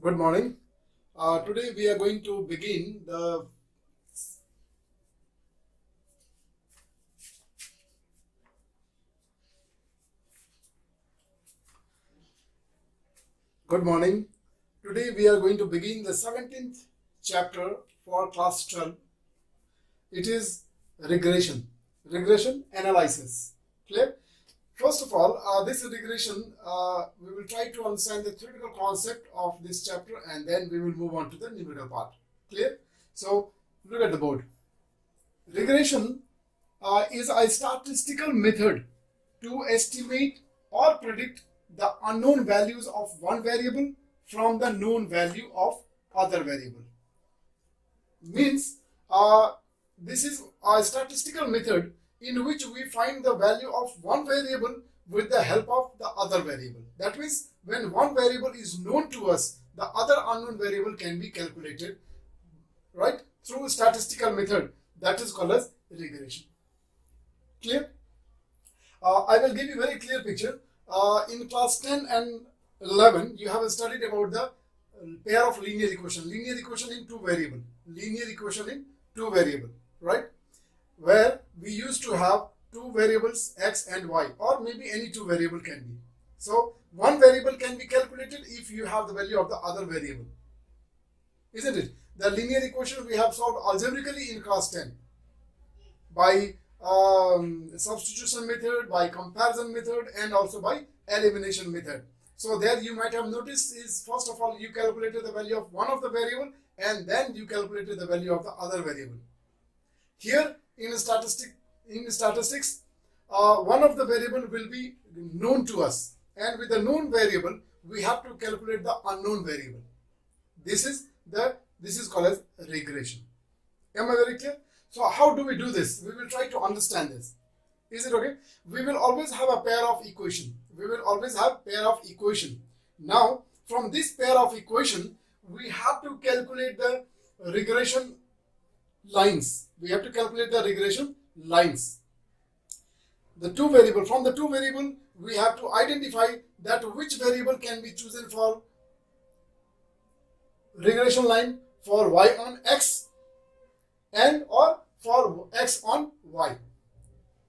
Good morning. Today we are going to begin the Good morning. Today we are going to begin the 17th chapter for class 12. It is regression analysis. Clear? First of all, this regression, we will try to understand the theoretical concept of this chapter and then we will move on to the numerical part. Clear? So, look at the board. Regression is a statistical method to estimate or predict the unknown values of one variable from the known value of other variable. Means, this is a statistical method in which we find the value of one variable with the help of the other variable. That means when one variable is known to us, the other unknown variable can be calculated, right, through a statistical method. That is called as regression. Clear? I will give you a very clear picture. In class 10 and 11, you have studied about the pair of linear equation in two variable, right? Where we used to have two variables x and y, or maybe any two variable can be. So one variable can be calculated if you have the value of the other variable, isn't it? The linear equation we have solved algebraically in class 10 by substitution method, by comparison method, and also by elimination method. So there you might have noticed is, first of all, you calculated the value of one of the variable and then you calculated the value of the other variable. Here in statistics, one of the variable will be known to us, and with the known variable we have to calculate the unknown variable. This is called as regression. Am I very clear? So how do we do this? We will try to understand this. Is it okay? We will always have a pair of equation. Now, from this pair of equation, we have to calculate the regression lines. The two variable. From the two variable, we have to identify that which variable can be chosen for regression line for y on x and or for x on y.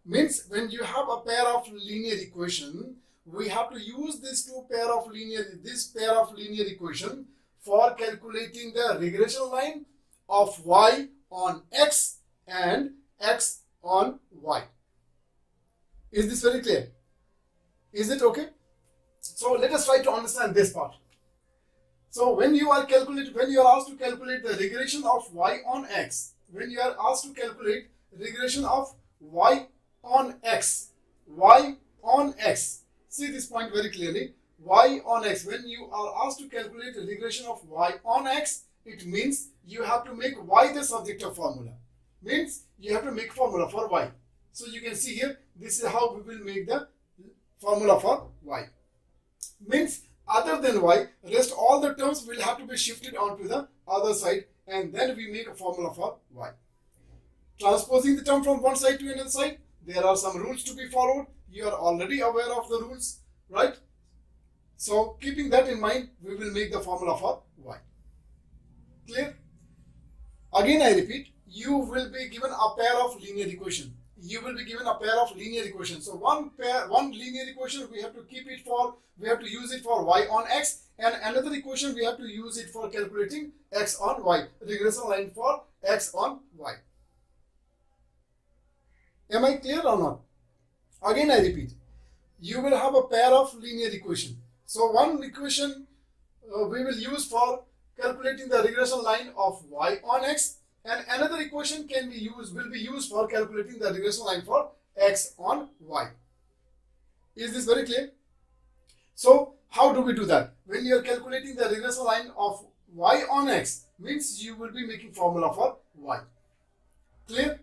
Means when you have a pair of linear equation, we have to use this pair of linear equation for calculating the regression line of y on x and x on y. Is this very clear? Is it okay? So let us try to understand this part. So when you are asked to calculate the regression of y on x, see this point very clearly. Y on x. When you are asked to calculate the regression of y on x, it means you have to make y the subject of formula. Means you have to make formula for y. So you can see here, this is how we will make the formula for y. Means other than y, rest all the terms will have to be shifted onto the other side, and then we make a formula for y. Transposing the term from one side to another side, there are some rules to be followed. You are already aware of the rules, right? So keeping that in mind, we will make the formula for y. Clear? Again I repeat, you will be given a pair of linear equation. So one linear equation we have to use it for y on x, and another equation we have to use it for calculating x on y, regression line for x on y. Am I clear or not? Again I repeat, you will have a pair of linear equation. So one equation we will use for calculating the regression line of y on x, and another equation will be used for calculating the regression line for x on y. Is this very clear? So how do we do that? When you are calculating the regression line of y on x, means you will be making formula for y. Clear?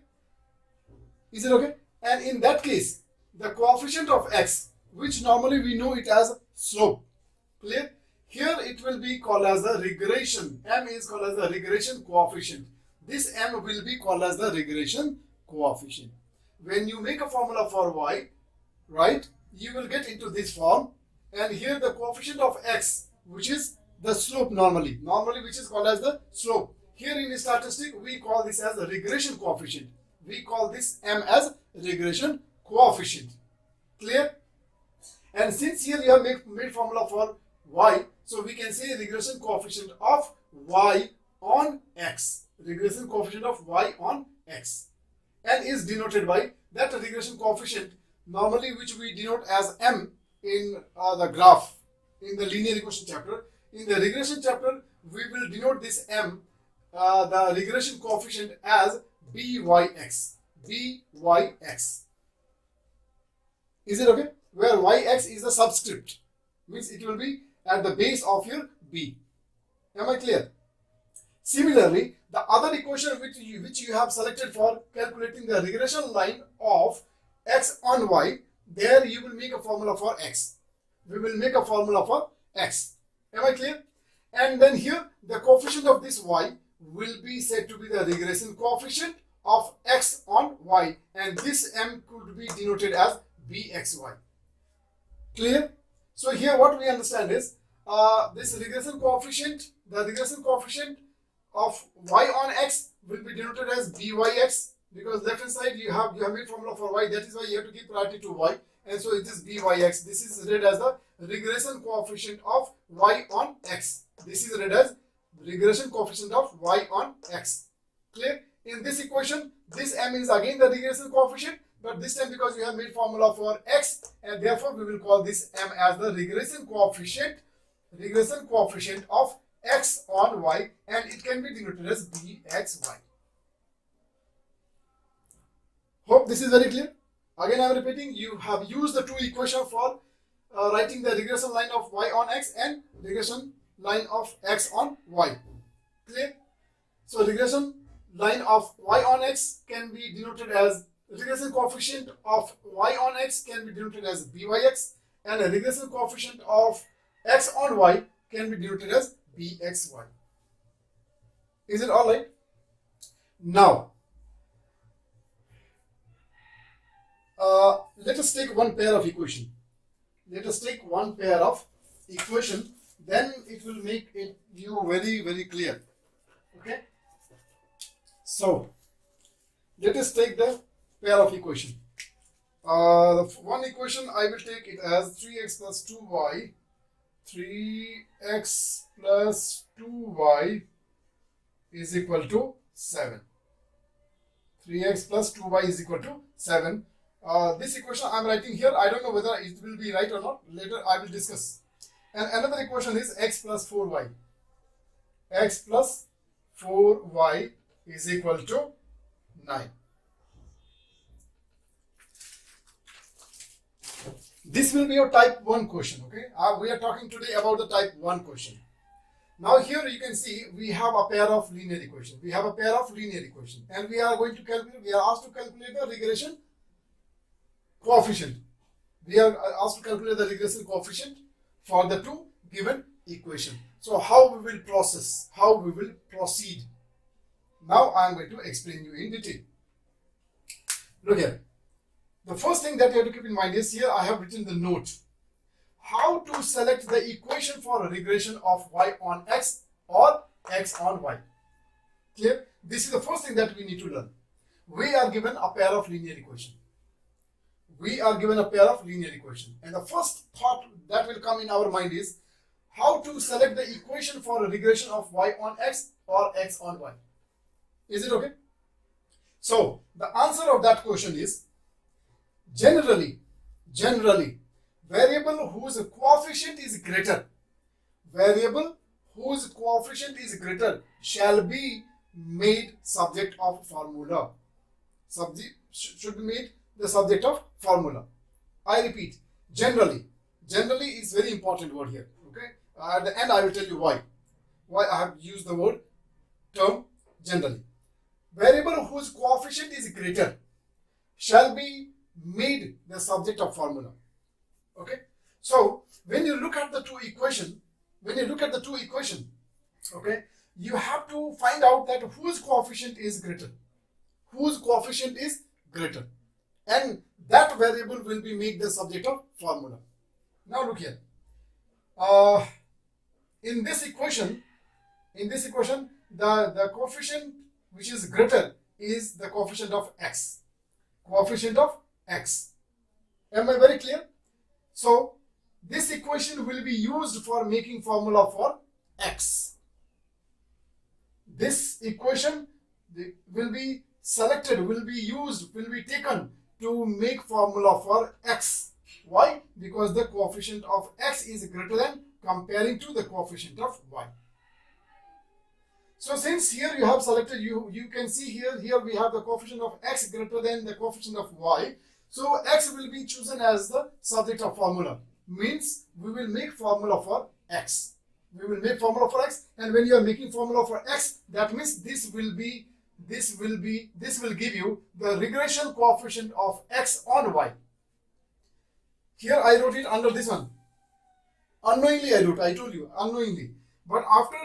Is it okay? And in that case, the coefficient of x, which normally we know it as slope. Clear? Here it will be called as the regression. M is called as the regression coefficient. This M will be called as the regression coefficient. When you make a formula for y, right, you will get into this form, and here the coefficient of x, which is the slope normally, which is called as the slope. Here in statistic, we call this as the regression coefficient. We call this m as regression coefficient. Clear? And since here you have made formula for y, so we can say regression coefficient of y on x. Regression coefficient of y on x. And is denoted by that regression coefficient normally, which we denote as m in the graph in the linear equation chapter. In the regression chapter, we will denote this m, the regression coefficient, as byx. Byx. Is it okay? Where yx is the subscript, means it will be at the base of your b. Am I clear? Similarly, the other equation which you have selected for calculating the regression line of x on y, there you will make a formula for x. We will make a formula for x. Am I clear? And then here the coefficient of this y will be said to be the regression coefficient of x on y, and this m could be denoted as bxy. Clear? So here what we understand is this regression coefficient, the regression coefficient of y on x will be denoted as byx, because left hand side you have made formula for y, that is why you have to give priority to y, and so it is byx. This is read as the regression coefficient of y on x. This is read as regression coefficient of y on x. Clear? In this equation, this m is again the regression coefficient, but this time because we have made formula for x, and therefore we will call this m as the regression coefficient of x on y, and it can be denoted as bxy. Hope this is very clear. Again I am repeating, you have used the two equations for writing the regression line of y on x and regression line of x on y. Clear? So regression line of y on x can be denoted as, regression coefficient of y on x can be denoted as byx, and a regression coefficient of x on y can be denoted as bxy. Is it all right? Now let us take one pair of equation. Then it will make it you very clear. Okay. So let us take the pair of equation. The one equation I will take it as 3x plus 2y. 3x plus 2y is equal to 7. 3x plus 2y is equal to 7. This equation I am writing here, I don't know whether it will be right or not. Later I will discuss. And another equation is x plus 4y. X plus 4y is equal to 9. This will be your type 1 question. Okay, we are talking today about the type 1 question. Now here you can see we have a pair of linear equations. And we are going to calculate, we are asked to calculate the regression coefficient. For the two given equation. So how we will process, how we will proceed. Now I am going to explain you in detail. Look here. The first thing that you have to keep in mind is, here I have written the note. How to select the equation for a regression of y on x or x on y. Clear? This is the first thing that we need to learn. We are given a pair of linear equation. And the first thought that will come in our mind is how to select the equation for a regression of y on x or x on y. Is it okay? So the answer of that question is, generally variable whose coefficient is greater shall be made subject of formula. Should be made the subject of formula. I repeat, generally is very important word here. Okay, at the end I will tell you why I have used the term generally. Variable whose coefficient is greater shall be made the subject of formula. Okay, so when you look at the two equation, okay, you have to find out that whose coefficient is greater, and that variable will be made the subject of formula. Now look here. in this equation, the coefficient which is greater is the coefficient of x. Coefficient of x. Am I very clear? So this equation will be used for making formula for x. This equation will be selected, will be used, will be taken to make formula for x. Why? Because the coefficient of x is greater than comparing to the coefficient of y. So since here you have selected, you can see here we have the coefficient of x greater than the coefficient of y. So x will be chosen as the subject of formula. Means we will make formula for x. We will make formula for x, and when you are making formula for x, that means this will give you the regression coefficient of x on y. Here I wrote it under this one. Unknowingly I wrote, I told you, unknowingly. But after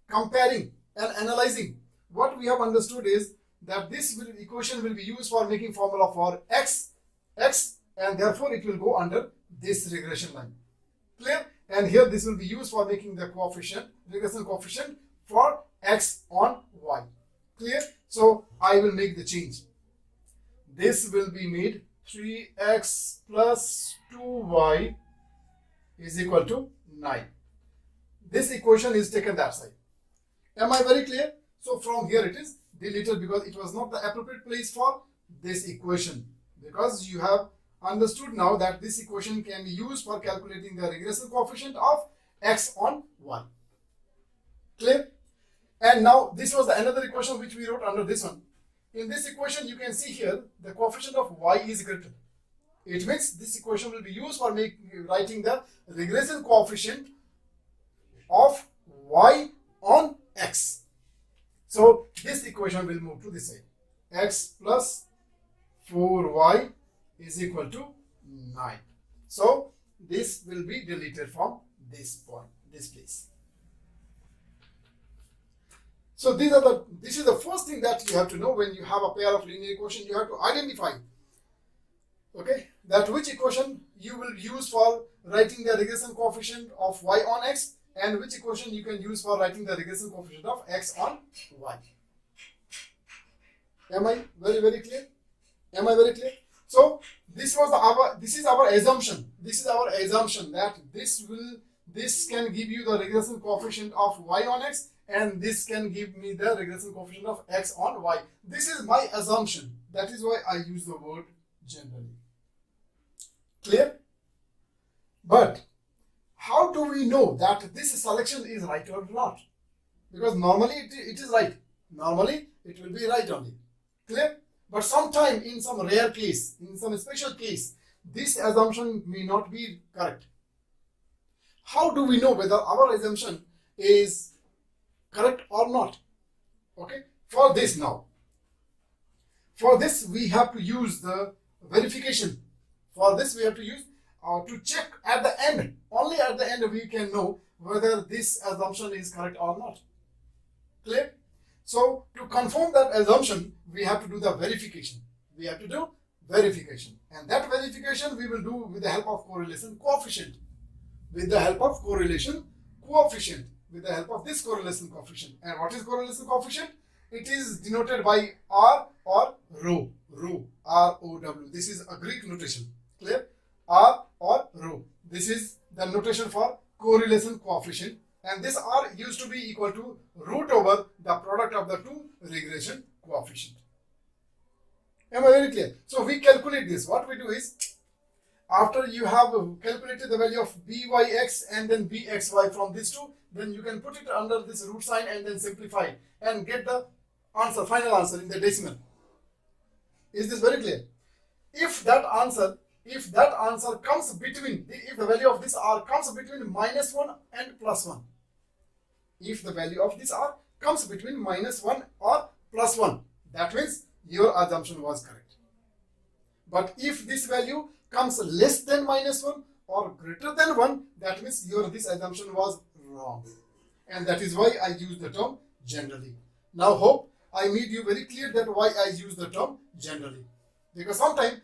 comparing and analyzing, what we have understood is that this equation will be used for making formula for x, and therefore it will go under this regression line. Clear? And here this will be used for making the coefficient, regression coefficient for x on y. Clear? So I will make the change. This will be made 3x plus 2y is equal to 9. This equation is taken that side. Am I very clear? So from here it is deleted because it was not the appropriate place for this equation. Because you have understood now that this equation can be used for calculating the regression coefficient of x on y. Clear? And now this was another equation which we wrote under this one. In this equation you can see here the coefficient of y is greater. It means this equation will be used for writing the regression coefficient of y on x. So this equation will move to this side. X plus 4y is equal to 9. So this will be deleted from this point, this place. So this is the first thing that you have to know when you have a pair of linear equations. You have to identify, okay, that which equation you will use for writing the regression coefficient of y on x, and which equation you can use for writing the regression coefficient of x on y. Am I very clear? Am I very clear? So this is our assumption. This is our assumption that this can give you the regression coefficient of y on x, and this can give me the regression coefficient of x on y. This is my assumption. That is why I use the word generally. Clear? But how do we know that this selection is right or not? Because normally it is right. Normally it will be right only. Clear? But sometime in some rare case, in some special case, this assumption may not be correct. How do we know whether our assumption is correct or not? Okay, for this we have to use the verification. For this we have to use to check at the end. Only at the end we can know whether this assumption is correct or not. Clear? So to confirm that assumption, we have to do the verification. We have to do verification, and that verification we will do with the help of correlation coefficient. With the help of correlation coefficient. With the help of this correlation coefficient. And what is correlation coefficient? It is denoted by R or rho. Rho. R-O-W. This is a Greek notation. Clear? R or rho. This is the notation for correlation coefficient. And this R used to be equal to root over the product of the two regression coefficient. Am I very clear? So we calculate this. What we do is, after you have calculated the value of byx and then bxy from these two, then you can put it under this root sign and then simplify and get the answer, final answer in the decimal. Is this very clear? If that answer comes between, if the value of this r comes between -1 and +1, if the value of this r comes between -1 or +1, that means your assumption was correct. But if this value comes less than -1 or greater than 1, that means this assumption was wrong. And that is why I use the term generally. Now hope I made you very clear that why I use the term generally. Because sometimes,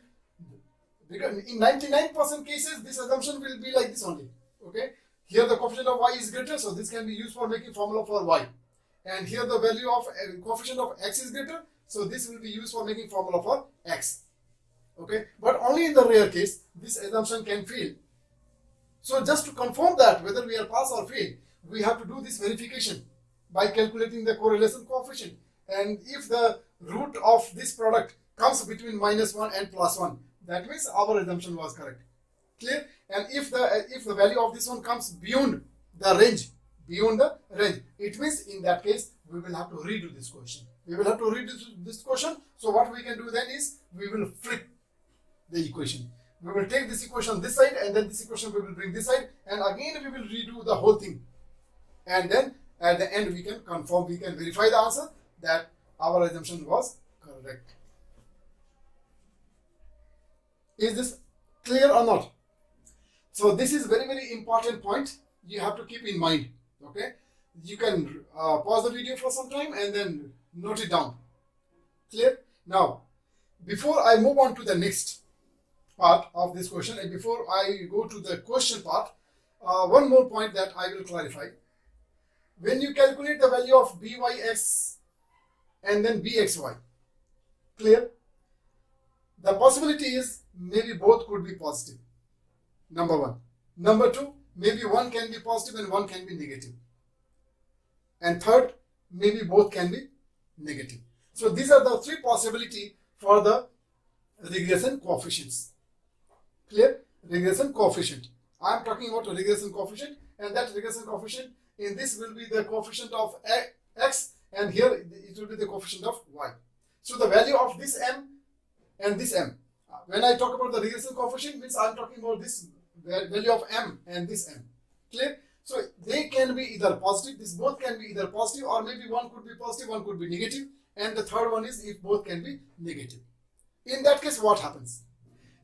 because in 99% cases, this assumption will be like this only. Okay. Here the coefficient of y is greater, so this can be used for making formula for y. And here the value of coefficient of x is greater, so this will be used for making formula for x. Okay, but only in the rare case this assumption can fail. So just to confirm that whether we are pass or fail, we have to do this verification by calculating the correlation coefficient. And if the root of this product comes between -1 and +1, that means our assumption was correct. Clear? And if the value of this one comes beyond the range, it means in that case we will have to redo this question. So what we can do then is we will flip the equation. We will take this equation this side, and then this equation we will bring this side, and again we will redo the whole thing. And then at the end we can confirm, we can verify the answer that our assumption was correct. Is this clear or not? So this is very, very important point you have to keep in mind. Okay, you can pause the video for some time and then note it down. Clear? Now, before I move on to the next part of this question, and before I go to the question part, one more point that I will clarify. When you calculate the value of byx and then bxy, clear? The possibility is maybe both could be positive. Number one. Number two, maybe one can be positive and one can be negative. And third, maybe both can be negative. So these are the three possibilities for the regression coefficients. Clear? Regression coefficient. I am talking about a regression coefficient, and that regression coefficient in this will be the coefficient of x, and here it will be the coefficient of y. So the value of this m and this m. When I talk about the regression coefficient, means I am talking about this value of m and this m. Clear? So they can be either positive, this both can be either positive, or maybe one could be positive, one could be negative, and the third one is if both can be negative. In that case, what happens?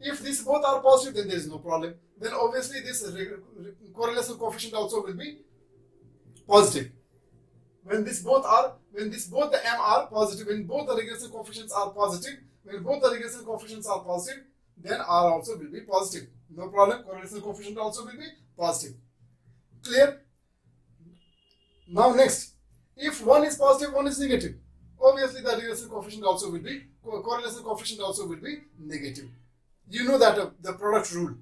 If these both are positive, then there is no problem. Then obviously this correlation coefficient also will be positive. When both the m are positive, when both the regression coefficients are positive, then r also will be positive. No problem. Correlation coefficient also will be positive. Clear? Now next, if one is positive, one is negative, obviously the regression coefficient also will be, correlation coefficient also will be negative. You know that the product rule,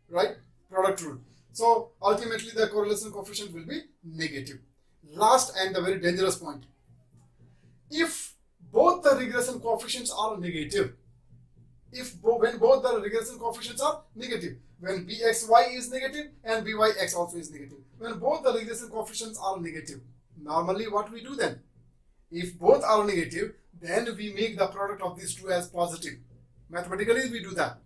right? Product rule. So ultimately the correlation coefficient will be negative. Last and the very dangerous point. If both the regression coefficients are negative, when both the regression coefficients are negative, when bxy is negative and byx also is negative, when both the regression coefficients are negative, normally what we do then? If both are negative, then we make the product of these two as positive. Mathematically we do that.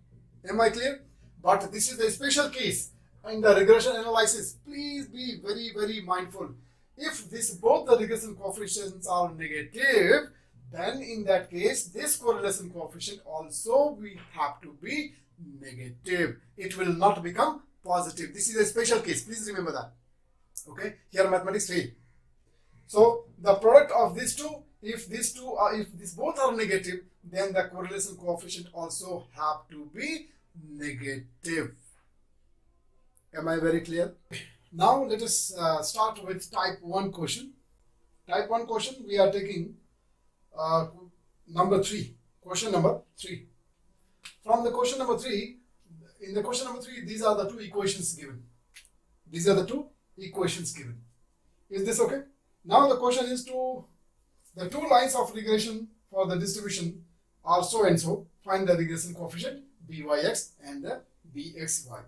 Am I clear? But this is a special case in the regression analysis. Please be very, very mindful. If both the regression coefficients are negative, then in that case this correlation coefficient also will have to be negative. It will not become positive. This is a special case. Please remember that. Okay, here mathematics fail. So the product of these two, if these both are negative, then the correlation coefficient also have to be negative. Am I very clear? Now let us start with type 1 question. Type 1 question, we are taking number 3. Question number 3. From the question number 3, in the question number 3, these are the two equations given. Is this okay? Now the question is the two lines of regression for the distribution are so and so. Find the regression coefficient byx and the bxy.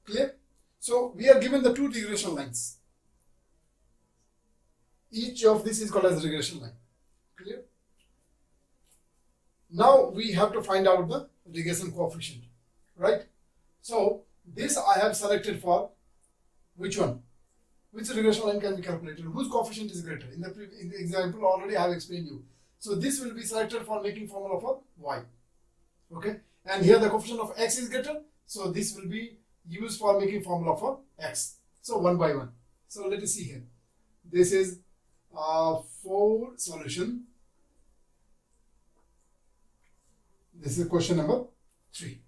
Clear? So we are given the two regression lines. Each of this is called as regression line. Clear? Now we have to find out the regression coefficient, right? So this I have selected for which one? Which regression line can be calculated? Whose coefficient is greater? In the example already I have explained you. So this will be selected for making formula for y. Okay? And here the coefficient of x is greater. So this will be used for making formula for x. So one by one. So let us see here. This is 4 solution. This is question number 3.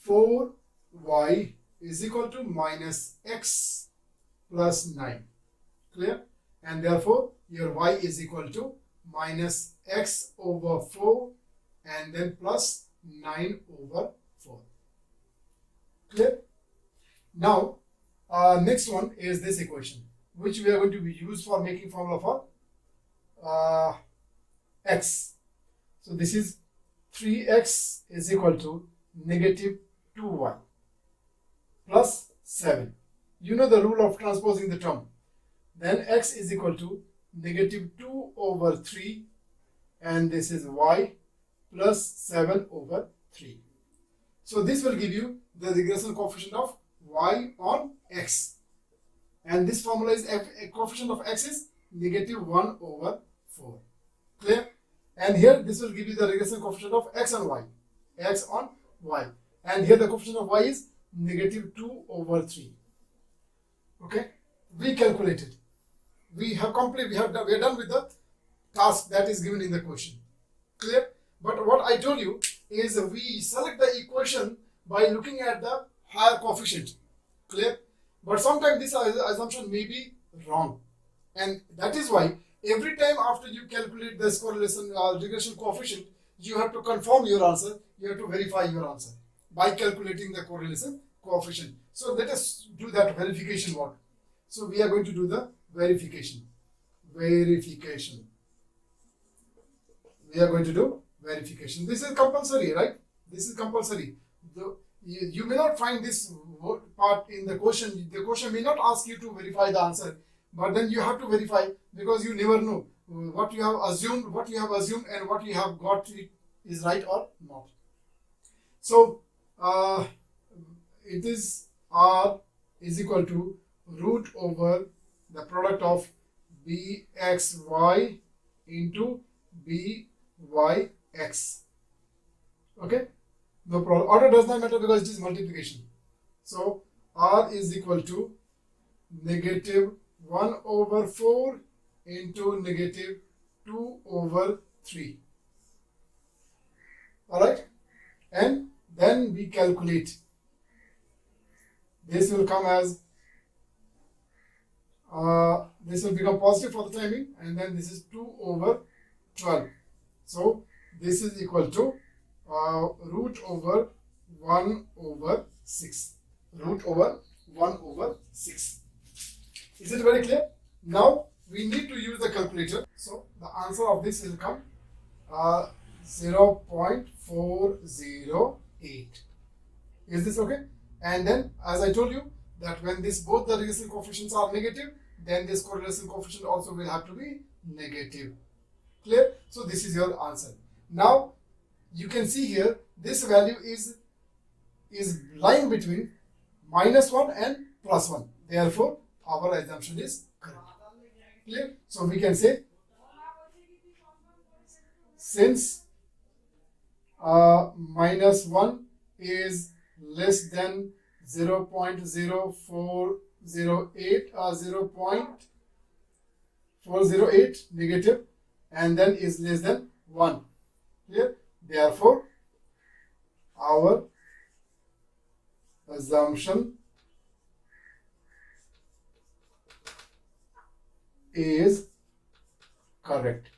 4y is equal to minus x plus 9. Clear? And therefore your y is equal to minus x over 4 and then plus 9 over 4. Clear? Now next one is this equation, which we are going to use for making formula for x. So this is 3x is equal to negative 2y plus 7. You know the rule of transposing the term. Then x is equal to negative 2 over 3 and this is y plus 7 over 3. So this will give you the regression coefficient of y on x. And this formula is a coefficient of x is negative 1 over 4. Clear? And here this will give you the regression coefficient of x on y. X on y. And here the coefficient of y is negative 2 over 3. Okay? We calculated. We are done with the task that is given in the question. Clear? But what I told you is we select the equation by looking at the higher coefficient. Clear? But sometimes this assumption may be wrong. And that is why every time after you calculate this correlation regression coefficient, you have to confirm your answer. You have to verify your answer by calculating the correlation coefficient. So let us do that verification work. So we are going to do the verification. Verification. We are going to do verification. This is compulsory, right? This is compulsory. You may not find this part in the question. The question may not ask you to verify the answer, but then you have to verify because you never know what you have assumed, and what you have got is right or not. So it is r is equal to root over the product of bxy into byx. Okay? No problem. Order does not matter because it is multiplication. So r is equal to negative 1 over 4 into negative 2 over 3. Alright? And then we calculate. This will come as this will become positive for the timing, and then this is 2 over 12. So this is equal to root over 1 over 6. Root over 1 over 6. Is it very clear? Now we need to use the calculator. So the answer of this will come 0.408. Is this okay? And then as I told you that when both the regression coefficients are negative, then this correlation coefficient also will have to be negative. Clear? So this is your answer. Now you can see here this value is lying between -1 and +1. Therefore our assumption is correct. Clear? So we can say since -1 is less than 0.0408 or 0.408 negative, and then is less than 1. Clear? Therefore our assumption is correct.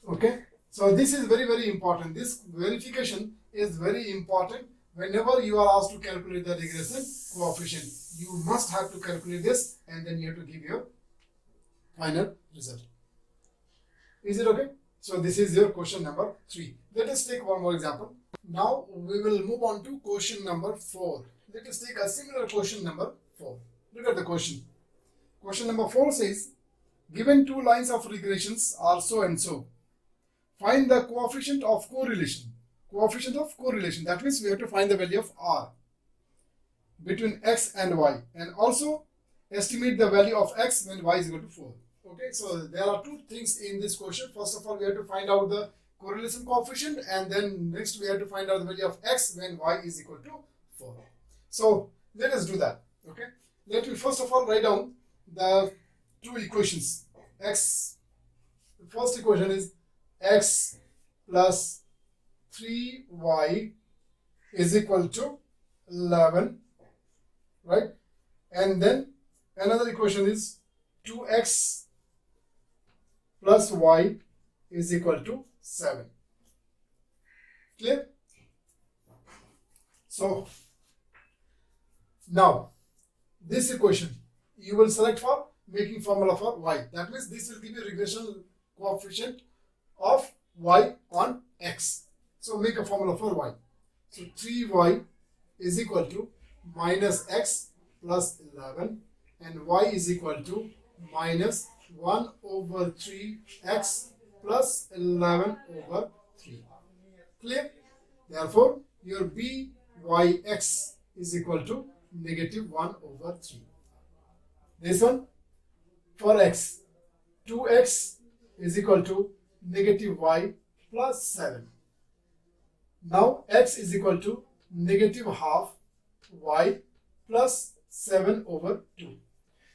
Okay, so this is very, very important. This verification is very important. Whenever you are asked to calculate the regression coefficient, you must have to calculate this, and then you have to give your final result. Is it okay? So this is your question number 3. Let us take one more example. Now we will move on to question number 4. Let us take a similar question number 4. Look at the question. Question number 4 says, given 2 lines of regressions are so and so, find the coefficient of correlation. Coefficient of correlation. That means we have to find the value of r between x and y, and also estimate the value of x when y is equal to 4. Okay, so there are 2 things in this question. First of all, we have to find out the correlation coefficient, and then next we have to find out the value of x when y is equal to 4. So let us do that. Okay, let me first of all write down the 2 equations. X, the first equation is x plus 3y is equal to 11, right? And then another equation is 2x plus y is equal to 7. Clear? So now this equation you will select for making formula for y. That means this will give you regression coefficient of y on x. So make a formula for y. So 3y is equal to minus x plus 11 and y is equal to minus 1 over 3x plus 11 over 3. Clear? Therefore, your byx is equal to negative 1 over 3. This one for x, 2x is equal to negative y plus 7. Now x is equal to negative half y plus 7 over 2.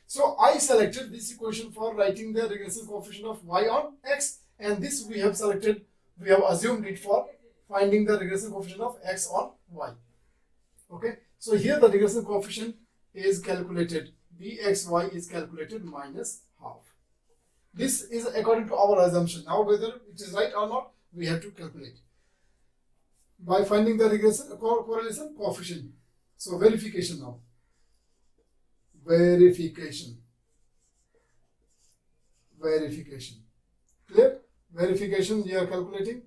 So I selected this equation for writing the regression coefficient of y on x, and this we have assumed it for finding the regression coefficient of x on y. Okay, so here the regression coefficient is calculated, bxy is calculated minus half. This is according to our assumption. Now whether it is right or not, we have to calculate by finding the regression correlation coefficient. So verification now. Verification. Clear? Verification, we are calculating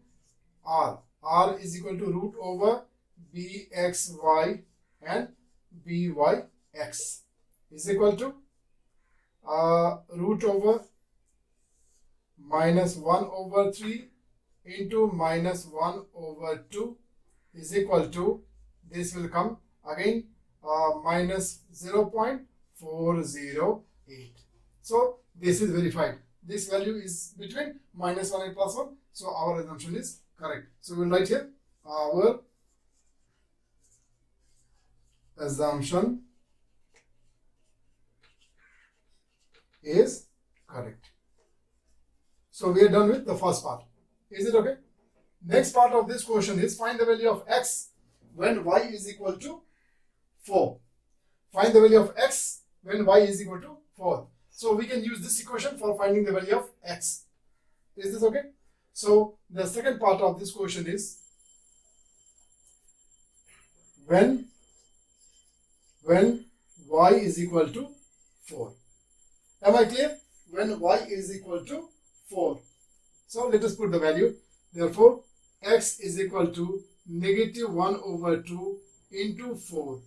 r. R is equal to root over bxy and byx is equal to root over minus 1 over 3 into minus 1 over 2 is equal to, this will come again minus 0.408. So this is verified. This value is between minus 1 and plus 1. So our assumption is correct. So we will write here our assumption is correct. So we are done with the first part. Is it okay? Next part of this question is find the value of x when y is equal to 4. Find the value of x when y is equal to 4. So we can use this equation for finding the value of x. Is this okay? So the second part of this question is when y is equal to 4. Am I clear? When y is equal to 4. So let us put the value. Therefore, x is equal to negative 1 over 2 into 4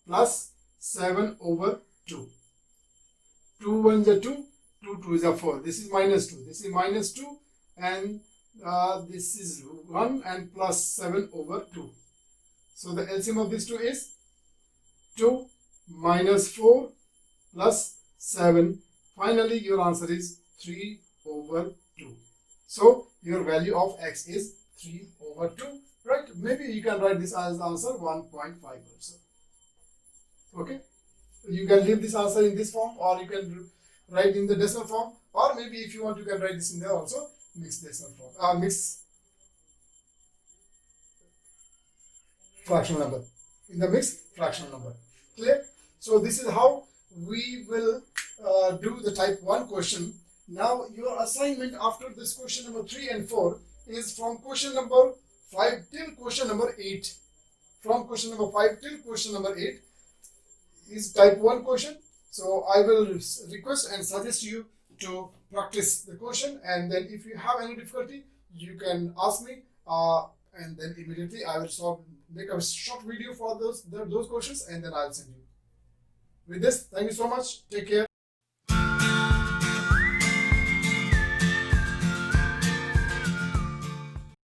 plus 7 over 2. 2 1 is 2, 2 2 is 4. This is minus 2. This is minus 2 and this is 1 and plus 7 over 2. So the LCM of these two is 2 minus 4 plus 7. Finally, your answer is 3 over 2. So your value of x is 3 over 2. Right? Maybe you can write this as answer 1.5 also. Okay? You can leave this answer in this form, or you can write in the decimal form, or maybe if you want you can write this in there also, mixed decimal form, mixed fractional number, in the mixed fractional number. Clear? So this is how we will do the type 1 question. Now your assignment after this question number 3 and 4 is from question number 5 till question number 8. From question number 5 till question number 8 is type 1 question. So I will request and suggest you to practice the question, and then if you have any difficulty you can ask me, and then immediately I will make a short video for those questions, and then I'll send you. With this, thank you so much. Take care.